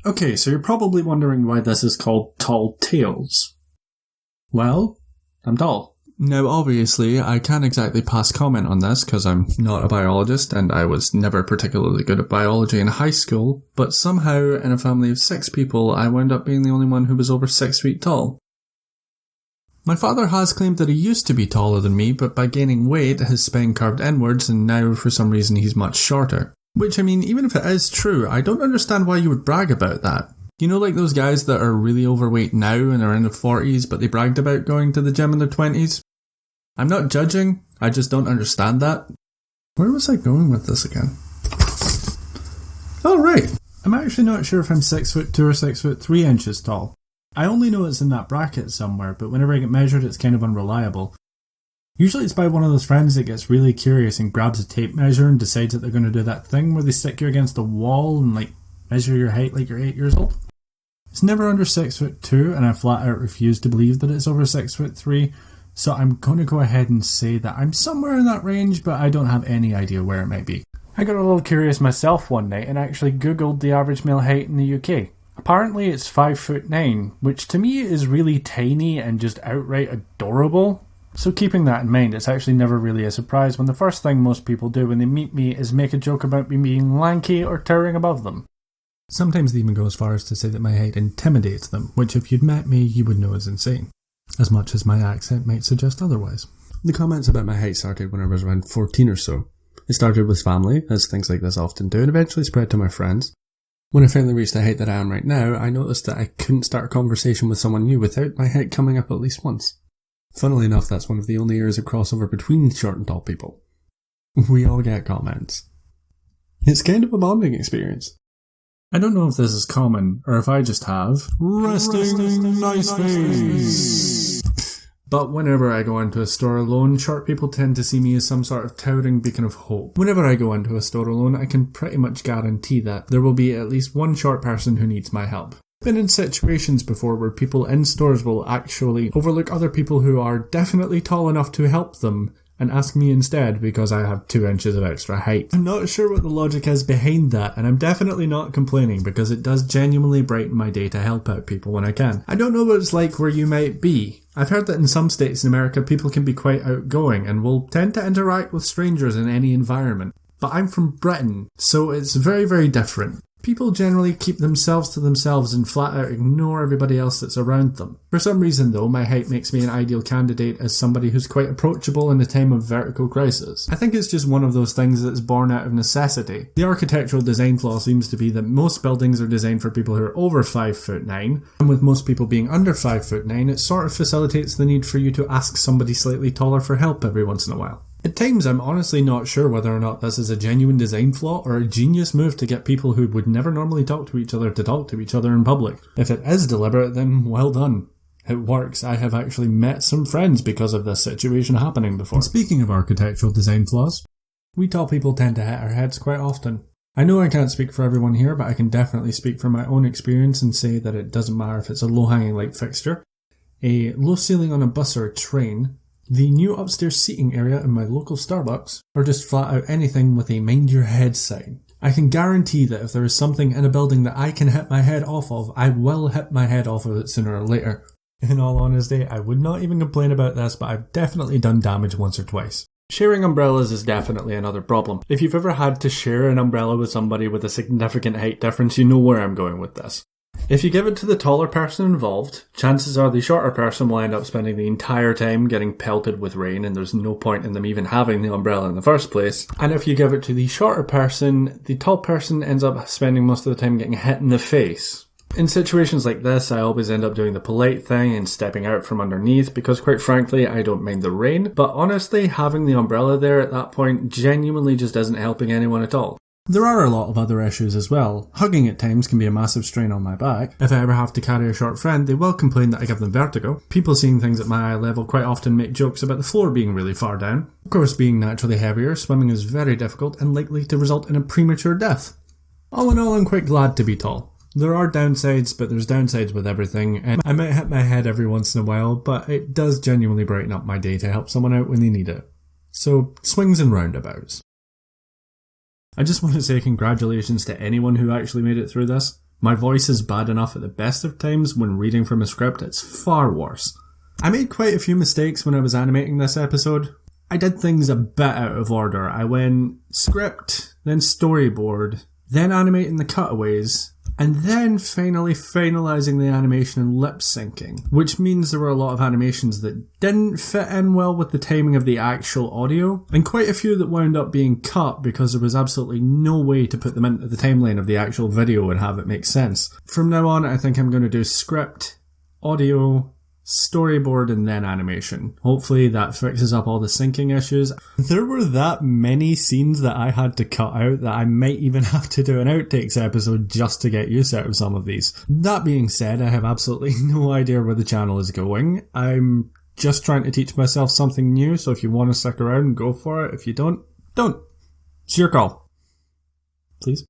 Okay, so you're probably wondering why this is called Tall Tales. Well, I'm tall. Now, obviously, I can't exactly pass comment on this because I'm not a biologist and I was never particularly good at biology in high school, but somehow in a family of 6 people, I wound up being the only one who was over 6 feet tall. My father has claimed that he used to be taller than me, but by gaining weight, his spine curved inwards and now for some reason he's much shorter. Which, I mean, even if it is true, I don't understand why you would brag about that. You know, like those guys that are really overweight now and are in their 40s, but they bragged about going to the gym in their 20s? I'm not judging, I just don't understand that. Where was I going with this again? Oh, right. I'm actually not sure if I'm 6'2" or 6'3" inches tall. I only know it's in that bracket somewhere, but whenever I get measured, it's kind of unreliable. Usually it's by one of those friends that gets really curious and grabs a tape measure and decides that they're going to do that thing where they stick you against a wall and measure your height like you're 8 years old. It's never under 6'2", and I flat out refuse to believe that it's over 6'3", so I'm going to go ahead and say that I'm somewhere in that range, but I don't have any idea where it might be. I got a little curious myself one night and actually googled the average male height in the UK. Apparently it's 5'9", which to me is really tiny and just outright adorable. So keeping that in mind, it's actually never really a surprise when the first thing most people do when they meet me is make a joke about me being lanky or towering above them. Sometimes they even go as far as to say that my height intimidates them, which if you'd met me, you would know is insane. As much as my accent might suggest otherwise. The comments about my height started when I was around 14 or so. It started with family, as things like this often do, and eventually spread to my friends. When I finally reached the height that I am right now, I noticed that I couldn't start a conversation with someone new without my height coming up at least once. Funnily enough, that's one of the only areas of crossover between short and tall people. We all get comments. It's kind of a bonding experience. I don't know if this is common, or if I just have resting nice face. But whenever I go into a store alone, short people tend to see me as some sort of towering beacon of hope. Whenever I go into a store alone, I can pretty much guarantee that there will be at least one short person who needs my help. I've been in situations before where people in stores will actually overlook other people who are definitely tall enough to help them and ask me instead because I have 2 inches of extra height. I'm not sure what the logic is behind that, and I'm definitely not complaining because it does genuinely brighten my day to help out people when I can. I don't know what it's like where you might be. I've heard that in some states in America people can be quite outgoing and will tend to interact with strangers in any environment. But I'm from Britain, so it's very, very different. People generally keep themselves to themselves and flat out ignore everybody else that's around them. For some reason though, my height makes me an ideal candidate as somebody who's quite approachable in a time of vertical crisis. I think it's just one of those things that's born out of necessity. The architectural design flaw seems to be that most buildings are designed for people who are over 5'9", and with most people being under 5'9", it sort of facilitates the need for you to ask somebody slightly taller for help every once in a while. At times, I'm honestly not sure whether or not this is a genuine design flaw or a genius move to get people who would never normally talk to each other in public. If it is deliberate, then well done. It works. I have actually met some friends because of this situation happening before. And speaking of architectural design flaws, we tall people tend to hit our heads quite often. I know I can't speak for everyone here, but I can definitely speak from my own experience and say that it doesn't matter if it's a low-hanging light fixture, a low ceiling on a bus or a train, the new upstairs seating area in my local Starbucks, or just flat out anything with a mind your head sign. I can guarantee that if there is something in a building that I can hit my head off of, I will hit my head off of it sooner or later. In all honesty, I would not even complain about this, but I've definitely done damage once or twice. Sharing umbrellas is definitely another problem. If you've ever had to share an umbrella with somebody with a significant height difference, you know where I'm going with this. If you give it to the taller person involved, chances are the shorter person will end up spending the entire time getting pelted with rain and there's no point in them even having the umbrella in the first place. And if you give it to the shorter person, the tall person ends up spending most of the time getting hit in the face. In situations like this, I always end up doing the polite thing and stepping out from underneath because quite frankly, I don't mind the rain. But honestly, having the umbrella there at that point genuinely just isn't helping anyone at all. There are a lot of other issues as well. Hugging at times can be a massive strain on my back. If I ever have to carry a short friend, they will complain that I give them vertigo. People seeing things at my eye level quite often make jokes about the floor being really far down. Of course, being naturally heavier, swimming is very difficult and likely to result in a premature death. All in all, I'm quite glad to be tall. There are downsides, but there's downsides with everything, and I might hit my head every once in a while, but it does genuinely brighten up my day to help someone out when they need it. So, swings and roundabouts. I just want to say congratulations to anyone who actually made it through this. My voice is bad enough at the best of times. When reading from a script, it's far worse. I made quite a few mistakes when I was animating this episode. I did things a bit out of order. I went script, then storyboard, then animating the cutaways, and then finally finalising the animation and lip syncing, which means there were a lot of animations that didn't fit in well with the timing of the actual audio, and quite a few that wound up being cut because there was absolutely no way to put them into the timeline of the actual video and have it make sense. From now on, I think I'm going to do script, audio, storyboard, and then animation. Hopefully that fixes up all the syncing issues. There were that many scenes that I had to cut out that I might even have to do an outtakes episode just to get use out of some of these. That being said, I have absolutely no idea where the channel is going. I'm just trying to teach myself something new, so if you want to stick around, go for it. If you don't, don't. It's your call. Please.